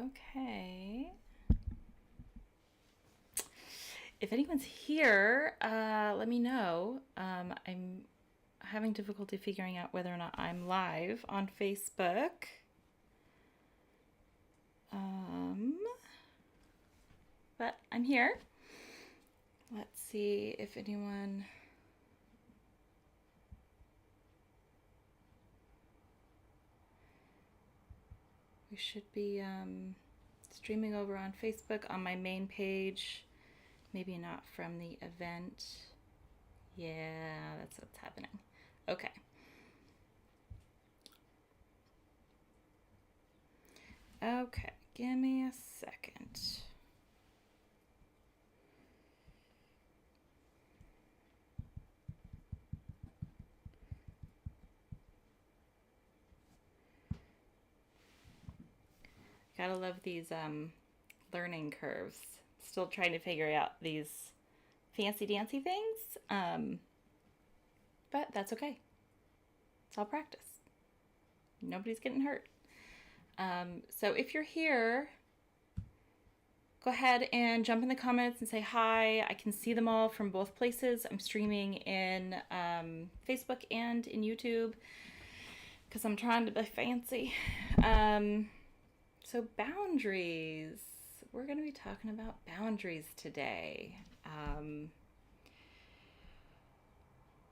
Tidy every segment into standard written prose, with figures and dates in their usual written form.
Okay. If anyone's here, let me know. I'm having difficulty figuring out whether or not I'm live on Facebook. But I'm here. Let's see if anyone... We should be streaming over on Facebook on my main page. Maybe not from the event. Yeah, that's what's happening. Okay. Okay, give me a second. Gotta love these learning curves. Still trying to figure out these fancy dancy things. But that's okay. It's all practice. Nobody's getting hurt. So if you're here, go ahead and jump in the comments and say hi. I can see them all from both places. I'm streaming in Facebook and in YouTube because I'm trying to be fancy. So boundaries. We're going to be talking about boundaries today.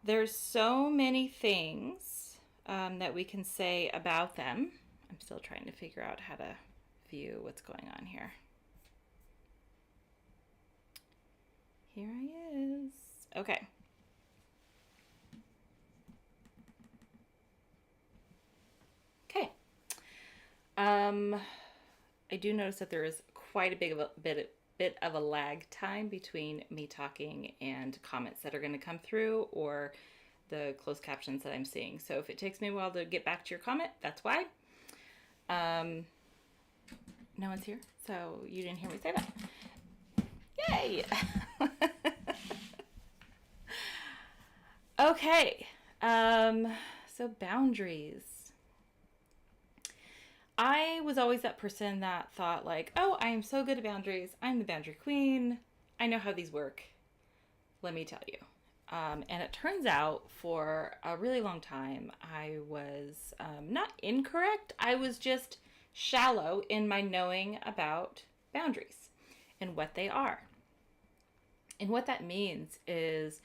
There's so many things that we can say about them. I'm still trying to figure out how to view what's going on here. Here he is. Okay. Okay. I do notice that there is quite a bit of a lag time between me talking and comments that are going to come through or the closed captions that I'm seeing. So if it takes me a while to get back to your comment, that's why. No one's here, so you didn't hear me say that. Yay! Okay. So boundaries. I was always that person that thought like, oh, I am so good at boundaries. I'm the boundary queen. I know how these work. Let me tell you. And it turns out for a really long time, I was not incorrect. I was just shallow in my knowing about boundaries and what they are. And what that means is,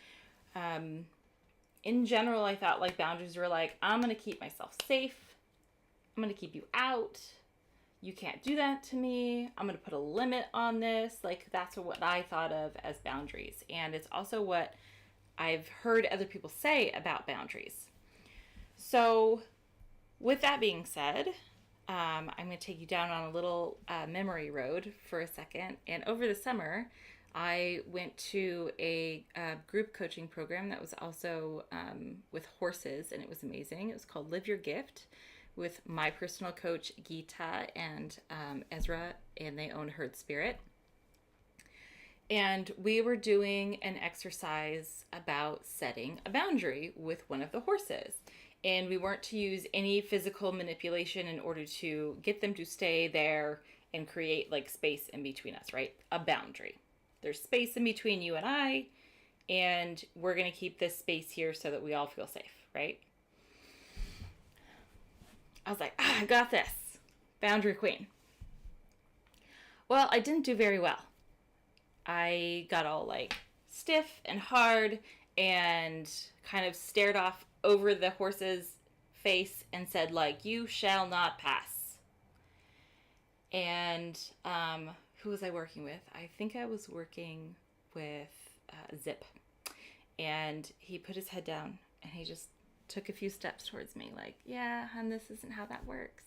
in general, I thought like boundaries were like, I'm going to keep myself safe. I'm going to keep you out. You can't do that to me. I'm going to put a limit on this. Like that's what I thought of as boundaries. And it's also what I've heard other people say about boundaries. So with that being said, I'm going to take you down on a little memory road for a second. And over the summer, I went to a group coaching program that was also with horses, and it was amazing. It was called Live Your Gift with my personal coach, Geeta, and Ezra, and they own Herd Spirit. And we were doing an exercise about setting a boundary with one of the horses. And we weren't to use any physical manipulation in order to get them to stay there and create like space in between us, right? A boundary. There's space in between you and we're going to keep this space here so that we all feel safe, right? I was like, I got this. Boundary queen. Well, I didn't do very well. I got all like stiff and hard and kind of stared off over the horse's face and said like, you shall not pass. And who was I working with? I think I was working with Zip. And he put his head down and he just took a few steps towards me like, yeah, hon, this isn't how that works.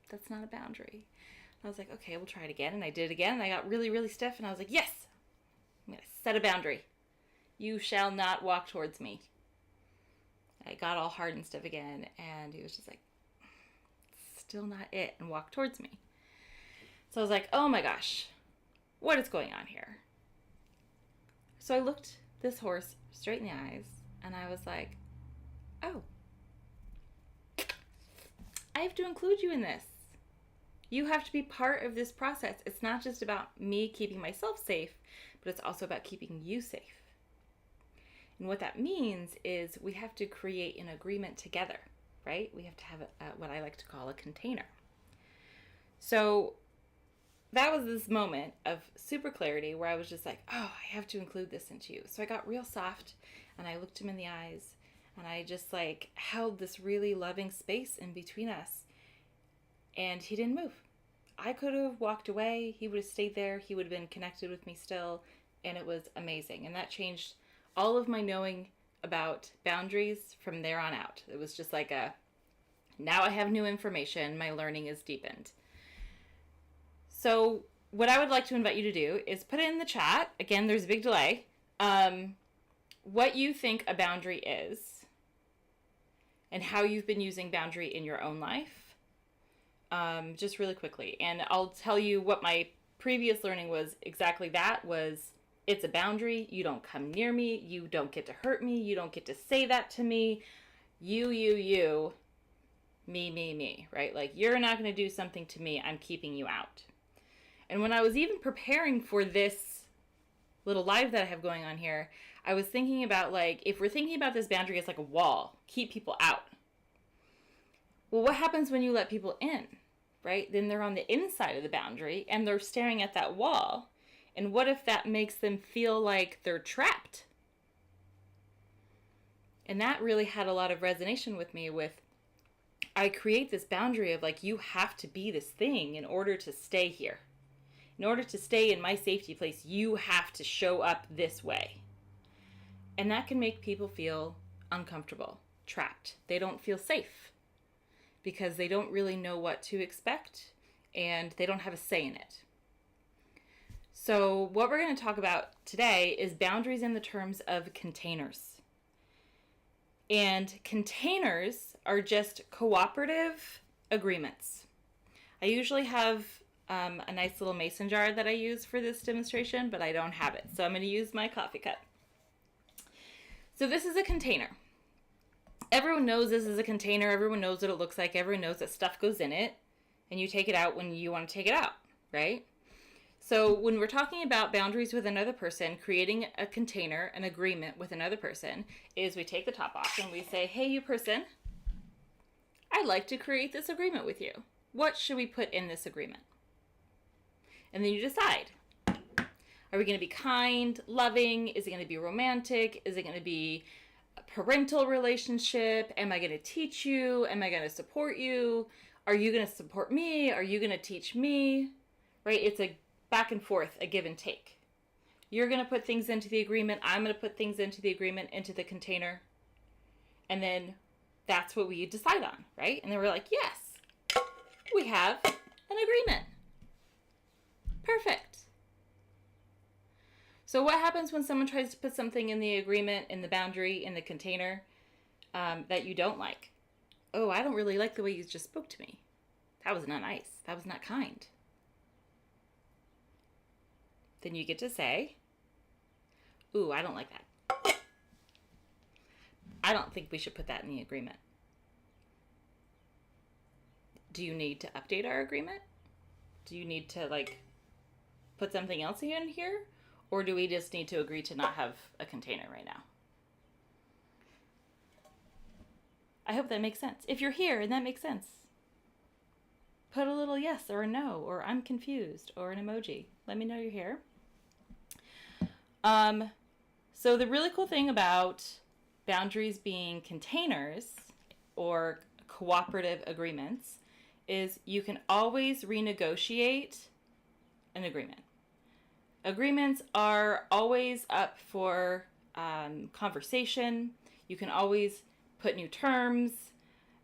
That's not a boundary. And I was like, okay, we'll try it again. And I did it again. And I got really, really stiff. And I was like, yes, I'm going to set a boundary. You shall not walk towards me. I got all hard and stiff again. And he was just like, still not it. And walked towards me. So I was like, oh my gosh, what is going on here? So I looked this horse straight in the eyes. And I was like, oh, I have to include you in this. You have to be part of this process. It's not just about me keeping myself safe, but it's also about keeping you safe. And what that means is we have to create an agreement together, right? We have to have what I like to call a container. So that was this moment of super clarity where I was just like, oh, I have to include this into you. So I got real soft and I looked him in the eyes and I just like held this really loving space in between us. And he didn't move. I could have walked away. He would have stayed there. He would have been connected with me still. And it was amazing. And that changed all of my knowing about boundaries from there on out. It was just like now I have new information. My learning is deepened. So what I would like to invite you to do is put it in the chat. Again, there's a big delay. What you think a boundary is and how you've been using boundary in your own life. Just really quickly. And I'll tell you what my previous learning was exactly that was it's a boundary. You don't come near me. You don't get to hurt me. You don't get to say that to me. You, me, right? Like you're not going to do something to me. I'm keeping you out. And when I was even preparing for this little live that I have going on here, I was thinking about like, if we're thinking about this boundary as like a wall, keep people out. Well, what happens when you let people in, right? Then they're on the inside of the boundary and they're staring at that wall. And what if that makes them feel like they're trapped? And that really had a lot of resonation with me with, I create this boundary of like, you have to be this thing in order to stay here. In order to stay in my safety place, you have to show up this way. And that can make people feel uncomfortable, trapped. They don't feel safe because they don't really know what to expect and they don't have a say in it. So what we're going to talk about today is boundaries in the terms of containers. And containers are just cooperative agreements. I usually have a nice little mason jar that I use for this demonstration, but I don't have it. So I'm going to use my coffee cup. So this is a container. Everyone knows this is a container. Everyone knows what it looks like. Everyone knows that stuff goes in it and you take it out when you want to take it out, right? So when we're talking about boundaries with another person, creating a container, an agreement with another person, is we take the top off and we say, hey, you person, I'd like to create this agreement with you. What should we put in this agreement? And then you decide. Are we going to be kind, loving? Is it going to be romantic? Is it going to be a parental relationship? Am I going to teach you? Am I going to support you? Are you going to support me? Are you going to teach me? Right? It's a back and forth, a give and take. You're going to put things into the agreement. I'm going to put things into the agreement, into the container. And then that's what we decide on, right? And then we're like, yes, we have an agreement. Perfect. So what happens when someone tries to put something in the agreement, in the boundary, in the container that you don't like? Oh, I don't really like the way you just spoke to me. That was not nice. That was not kind. Then you get to say, ooh, I don't like that. I don't think we should put that in the agreement. Do you need to update our agreement? Do you need to put something else in here? Or do we just need to agree to not have a container right now? I hope that makes sense. If you're here and that makes sense, put a little yes or a no, or I'm confused, or an emoji. Let me know you're here. So the really cool thing about boundaries being containers or cooperative agreements is you can always renegotiate an agreement. Agreements are always up for conversation. You can always put new terms,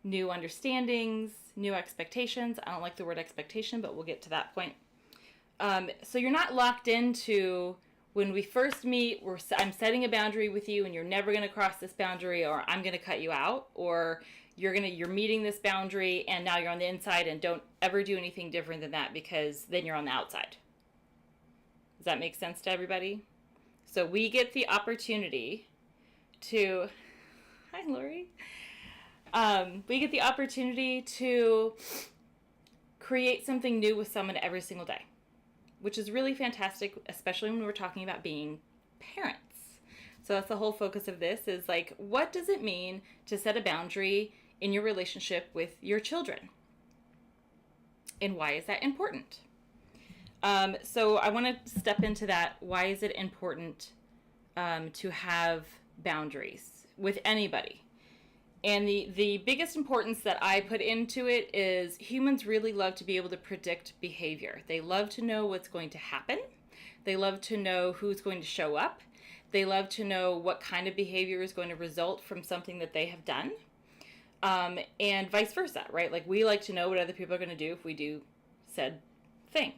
new understandings, new expectations. I don't like the word expectation, but we'll get to that point. So you're not locked into when we first meet, I'm setting a boundary with you and you're never going to cross this boundary, or I'm going to cut you out, or you're meeting this boundary and now you're on the inside, and don't ever do anything different than that because then you're on the outside. Does that make sense to everybody? So we get the opportunity to, hi Lori. We get the opportunity to create something new with someone every single day, which is really fantastic, especially when we're talking about being parents. So that's the whole focus of this, is like, what does it mean to set a boundary in your relationship with your children? And why is that important? So I want to step into that. Why is it important to have boundaries with anybody? And the biggest importance that I put into it is humans really love to be able to predict behavior. They love to know what's going to happen. They love to know who's going to show up. They love to know what kind of behavior is going to result from something that they have done. And vice versa, right? Like, we like to know what other people are going to do if we do said thing.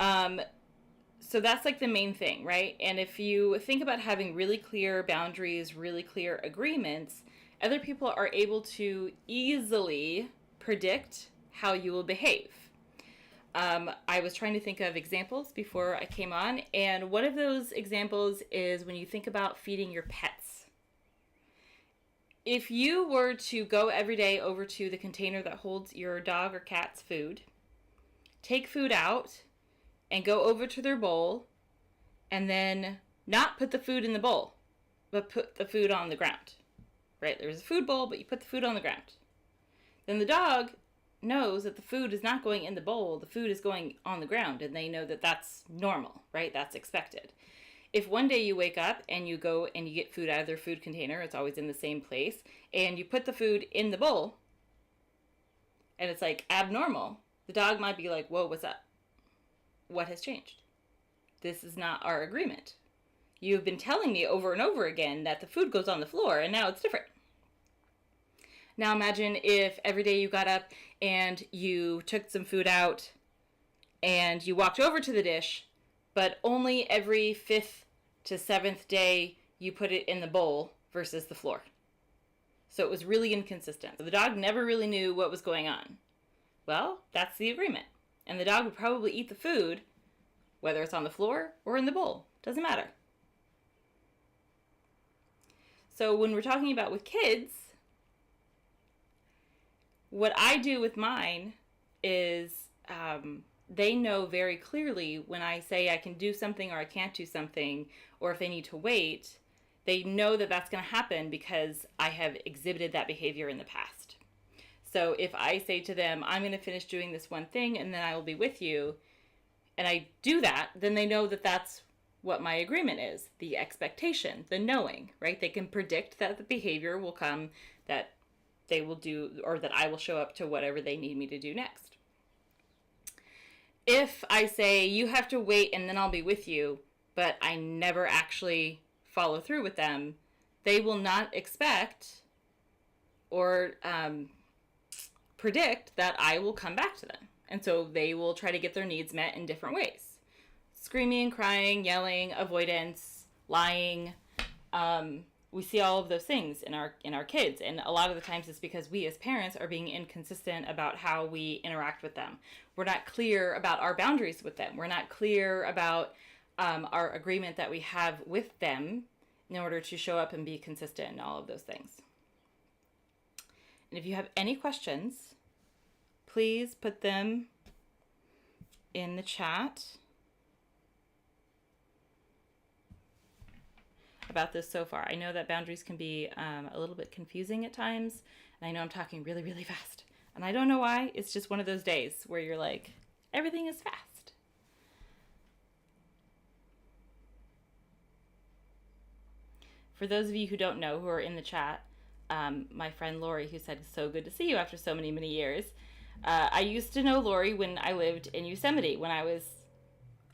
So that's like the main thing, right? And if you think about having really clear boundaries, really clear agreements, other people are able to easily predict how you will behave. I was trying to think of examples before I came on, and one of those examples is when you think about feeding your pets. If you were to go every day over to the container that holds your dog or cat's food, take food out, and go over to their bowl, and then not put the food in the bowl, but put the food on the ground. Right? There's a food bowl, but you put the food on the ground. Then the dog knows that the food is not going in the bowl, the food is going on the ground, and they know that that's normal, right? That's expected. If one day you wake up and you go and you get food out of their food container, it's always in the same place, and you put the food in the bowl, and it's like abnormal, the dog might be like, whoa, what's up? What has changed? This is not our agreement. You've been telling me over and over again that the food goes on the floor, and now it's different. Now imagine if every day you got up and you took some food out and you walked over to the dish, but only every 5th to 7th day you put it in the bowl versus the floor. So it was really inconsistent. So the dog never really knew what was going on. Well, that's the agreement. And the dog would probably eat the food, whether it's on the floor or in the bowl. Doesn't matter. So when we're talking about with kids, what I do with mine is they know very clearly when I say I can do something or I can't do something, or if they need to wait, they know that that's going to happen because I have exhibited that behavior in the past. So if I say to them, I'm going to finish doing this one thing and then I will be with you, and I do that, then they know that that's what my agreement is, the expectation, the knowing, right? They can predict that the behavior will come, that they will do, or that I will show up to whatever they need me to do next. If I say, you have to wait and then I'll be with you, but I never actually follow through with them, they will not expect or predict that I will come back to them. And so they will try to get their needs met in different ways. Screaming, crying, yelling, avoidance, lying. We see all of those things in our kids, and a lot of the times it's because we as parents are being inconsistent about how we interact with them. We're not clear about our boundaries with them. We're not clear about our agreement that we have with them in order to show up and be consistent in all of those things. And if you have any questions, please put them in the chat about this so far. I know that boundaries can be a little bit confusing at times, and I know I'm talking really, really fast. And I don't know why. It's just one of those days where you're like, everything is fast. For those of you who don't know, who are in the chat, my friend Lori, who said, so good to see you after so many, many years. I used to know Lori when I lived in Yosemite, when I was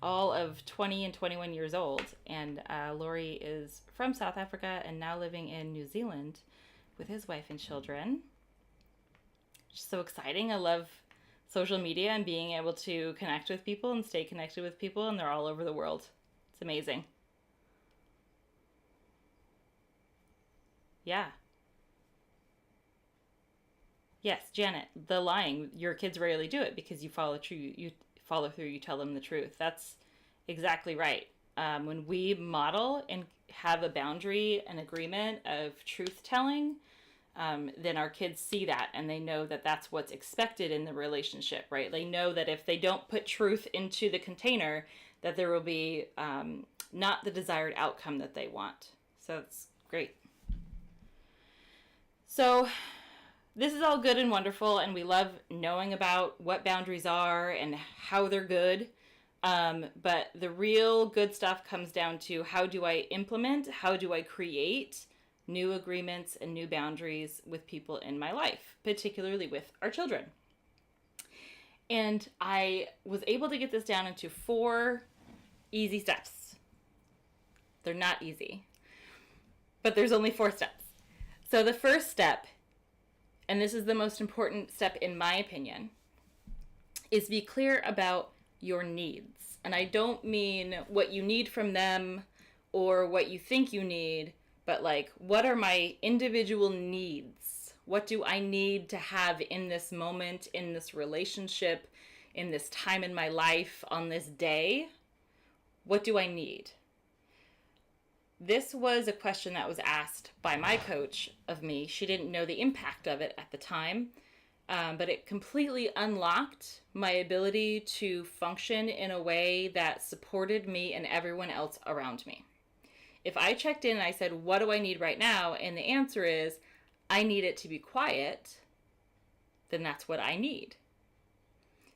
all of 20 and 21 years old. And Lori is from South Africa and now living in New Zealand with his wife and children. Just so exciting. I love social media and being able to connect with people and stay connected with people, and they're all over the world. It's amazing. Yeah. Yes, Janet, the lying, your kids rarely do it because you follow through, you tell them the truth. That's exactly right. When we model and have a boundary, an agreement of truth telling, then our kids see that and they know that that's what's expected in the relationship, right? They know that if they don't put truth into the container, that there will be not the desired outcome that they want. So it's great. So this is all good and wonderful, and we love knowing about what boundaries are and how they're good. But the real good stuff comes down to, how do I implement, how do I create new agreements and new boundaries with people in my life, particularly with our children. And I was able to get this down into 4 easy steps. They're not easy, but there's only 4 steps. So the first step, and this is the most important step in my opinion, is be clear about your needs. And I don't mean what you need from them or what you think you need, but like, what are my individual needs? What do I need to have in this moment, in this relationship, in this time in my life, on this day? What do I need? This was a question that was asked by my coach of me. She didn't know the impact of it at the time, but it completely unlocked my ability to function in a way that supported me and everyone else around me. If I checked in and I said, what do I need right now? And the answer is, I need it to be quiet, then that's what I need.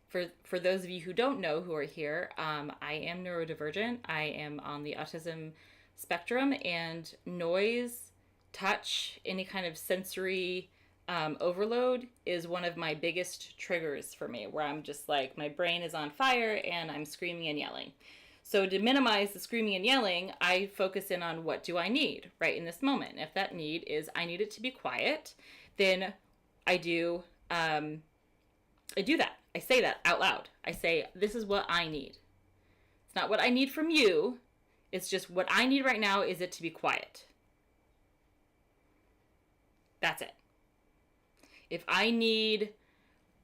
For those of you who don't know who are here, I am neurodivergent. I am on the autism spectrum, and noise, touch, any kind of sensory overload is one of my biggest triggers for me, where I'm just like, my brain is on fire and I'm screaming and yelling. So to minimize the screaming and yelling, I focus in on, what do I need right in this moment? If that need is, I need it to be quiet, then I do that. I say that out loud. I say, this is what I need. It's not what I need from you. It's just, what I need right now is it to be quiet. That's it. If I need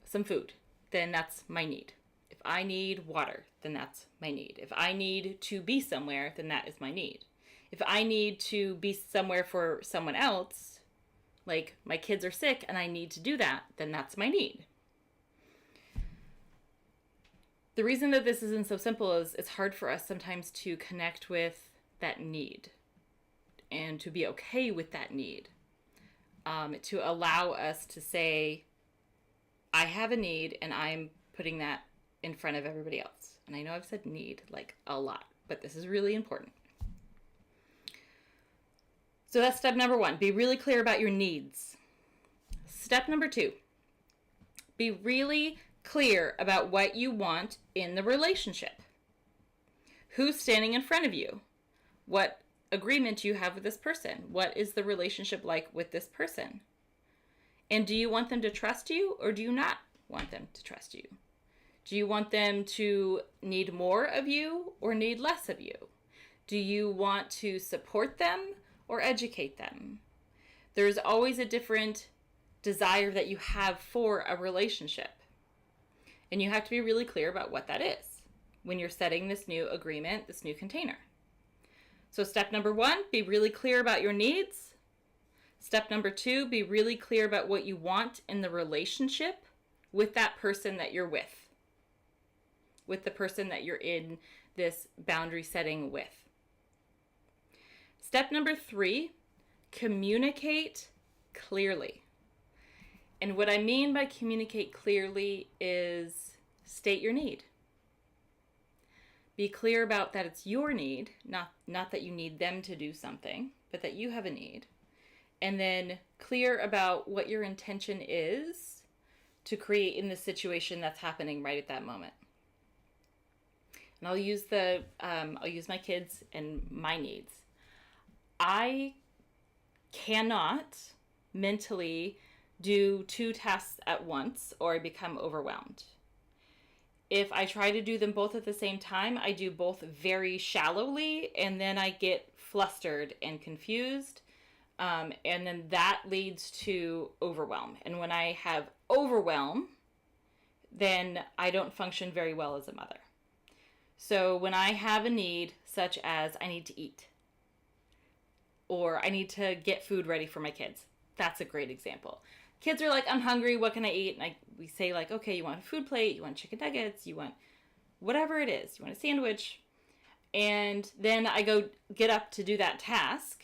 some food, then that's my need. If I need water, then that's my need. If I need to be somewhere, then that is my need. If I need to be somewhere for someone else, like my kids are sick and I need to do that, then that's my need. The reason that this isn't so simple is it's hard for us sometimes to connect with that need and to be okay with that need. To allow us to say, I have a need and I'm putting that in front of everybody else. And I know I've said need like a lot, but this is really important. So that's step number 1. Be really clear about your needs. Step number 2. Be really clear about what you want in the relationship. Who's standing in front of you? What agreement you have with this person? What is the relationship like with this person? And do you want them to trust you, or do you not want them to trust you? Do you want them to need more of you or need less of you? Do you want to support them or educate them? There's always a different desire that you have for a relationship. And you have to be really clear about what that is when you're setting this new agreement, this new container. So step number 1, be really clear about your needs. Step number 2, be really clear about what you want in the relationship with that person that you're with the person that you're in this boundary setting with. Step number 3, communicate clearly. And what I mean by communicate clearly is state your need. Be clear about that it's your need, not that you need them to do something, but that you have a need. And then clear about what your intention is to create in the situation that's happening right at that moment. And I'll use my kids and my needs. I cannot mentally do 2 tasks at once, or I become overwhelmed. If I try to do them both at the same time, I do both very shallowly, and then I get flustered and confused. And then that leads to overwhelm. And when I have overwhelm, then I don't function very well as a mother. So when I have a need, such as I need to eat, or I need to get food ready for my kids, That's a great example. Kids are like, I'm hungry, what can I eat? And we say like, okay, you want a food plate, you want chicken nuggets, you want whatever it is, you want a sandwich. And then I go get up to do that task.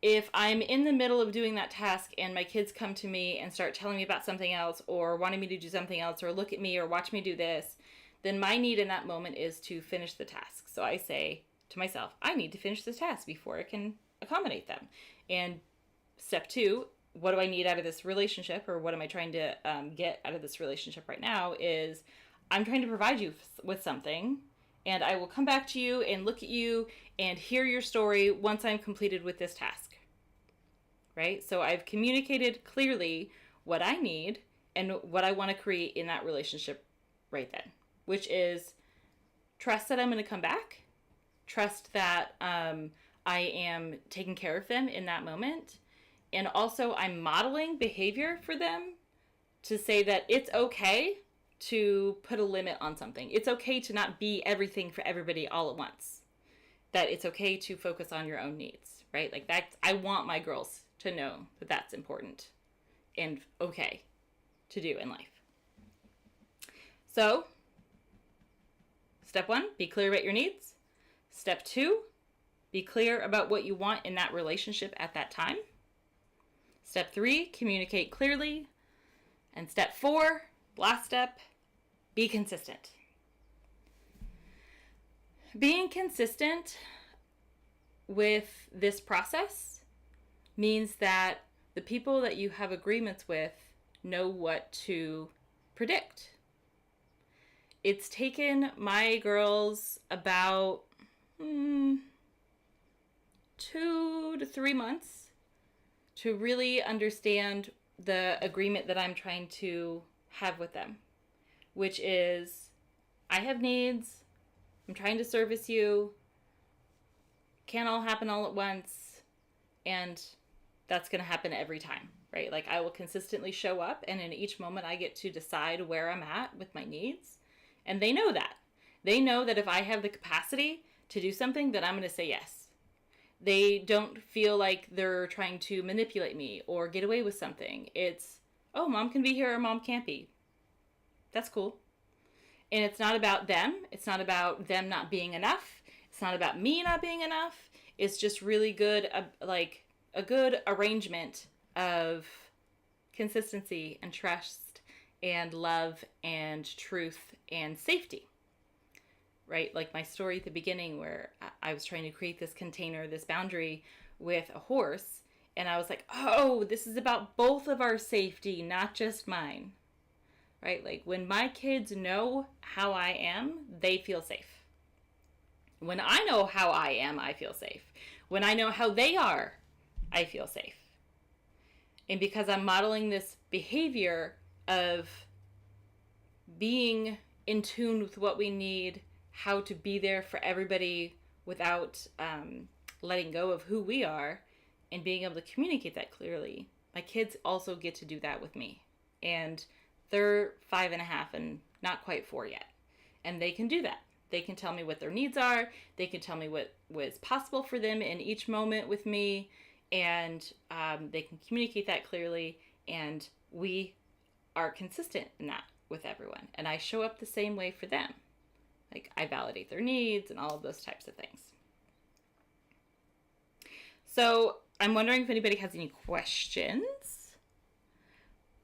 If I'm in the middle of doing that task and my kids come to me and start telling me about something else or wanting me to do something else or look at me or watch me do this, then my need in that moment is to finish the task. So I say to myself, I need to finish this task before I can accommodate them. And step 2, what do I need out of this relationship, or what am I trying to get out of this relationship right now, is I'm trying to provide you with something, and I will come back to you and look at you and hear your story once I'm completed with this task. Right? So I've communicated clearly what I need and what I want to create in that relationship right then, which is trust that I'm going to come back, trust that I am taking care of them in that moment, and also I'm modeling behavior for them to say that it's okay to put a limit on something. It's okay to not be everything for everybody all at once. That it's okay to focus on your own needs, right? Like that, I want my girls to know that that's important and okay to do in life. So, step 1, be clear about your needs. Step 2, be clear about what you want in that relationship at that time. Step 3, communicate clearly. And step 4, last step, be consistent. Being consistent with this process means that the people that you have agreements with know what to predict. It's taken my girls about 2 to 3 months to really understand the agreement that I'm trying to have with them, which is, I have needs, I'm trying to service you, can't all happen all at once, and that's going to happen every time, right? Like, I will consistently show up, and in each moment I get to decide where I'm at with my needs, and they know that. They know that if I have the capacity to do something, that I'm going to say yes. They don't feel like they're trying to manipulate me or get away with something. It's, oh, mom can be here or mom can't be. That's cool. And it's not about them. It's not about them not being enough. It's not about me not being enough. It's just really good, like a good arrangement of consistency and trust and love and truth and safety. Right? Like my story at the beginning where I was trying to create this container, this boundary with a horse. And I was like, oh, this is about both of our safety, not just mine. Right? Like when my kids know how I am, they feel safe. When I know how I am, I feel safe. When I know how they are, I feel safe. And because I'm modeling this behavior of being in tune with what we need, how to be there for everybody without letting go of who we are, and being able to communicate that clearly, my kids also get to do that with me. And they're 5.5 and not quite 4 yet. And they can do that. They can tell me what their needs are. They can tell me what was possible for them in each moment with me. And they can communicate that clearly. And we are consistent in that with everyone. And I show up the same way for them. Like I validate their needs and all of those types of things. So I'm wondering if anybody has any questions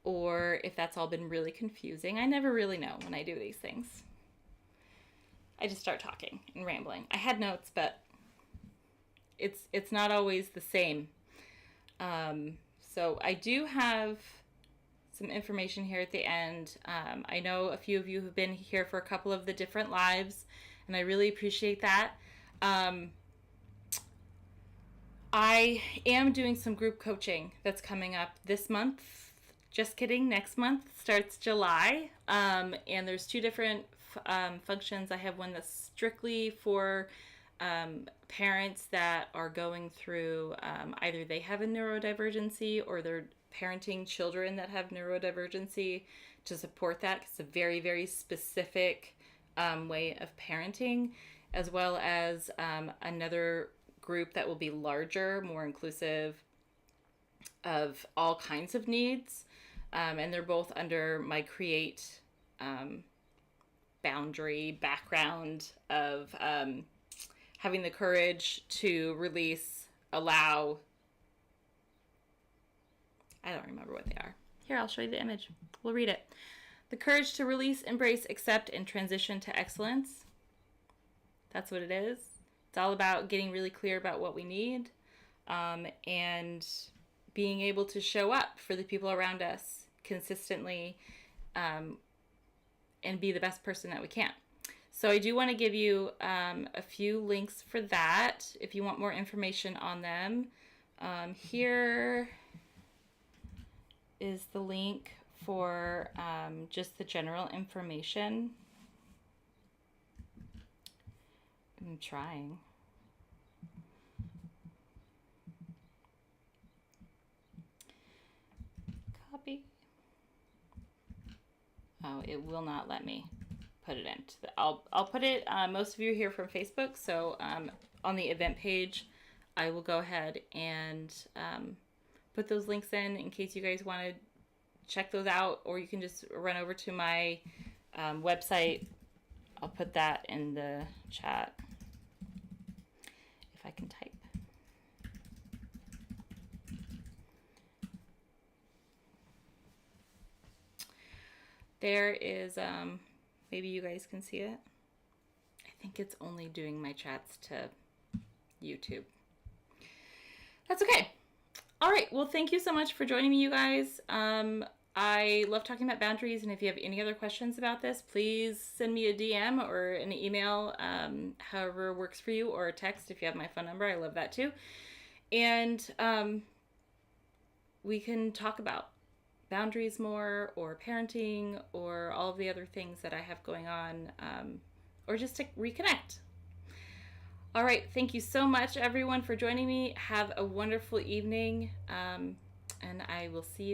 or if that's all been really confusing. I never really know when I do these things. I just start talking and rambling. I had notes, but it's not always the same. So I do have some information here at the end. I know a few of you have been here for a couple of the different lives, and I really appreciate that. I am doing some group coaching that's coming up this month. Just kidding, next month starts July. And there's 2 different functions. I have one that's strictly for parents that are going through either they have a neurodivergency or they're parenting children that have neurodivergency, to support that. It's a very, very specific way of parenting, as well as another group that will be larger, more inclusive, of all kinds of needs. And they're both under my Create boundary background of having the courage to release, allow. I don't remember what they are. Here, I'll show you the image. We'll read it. The courage to release, embrace, accept, and transition to excellence. That's what it is. It's all about getting really clear about what we need, and being able to show up for the people around us consistently, and be the best person that we can. So I do want to give you a few links for that if you want more information on them. Here is the link for just the general information. I'm trying. Copy. Oh, it will not let me put it in. I'll put it, most of you are here from Facebook, so on the event page, I will go ahead and put those links in case you guys want to check those out, or you can just run over to my website. I'll put that in the chat if I can type. There is, maybe you guys can see it. I think it's only doing my chats to YouTube. That's okay. All right. Well, thank you so much for joining me, you guys. I love talking about boundaries, and if you have any other questions about this, please send me a DM or an email, however works for you, or a text if you have my phone number. I love that too. And we can talk about boundaries more, or parenting, or all of the other things that I have going on, or just to reconnect. All right. Thank you so much, everyone, for joining me. Have a wonderful evening, and I will see you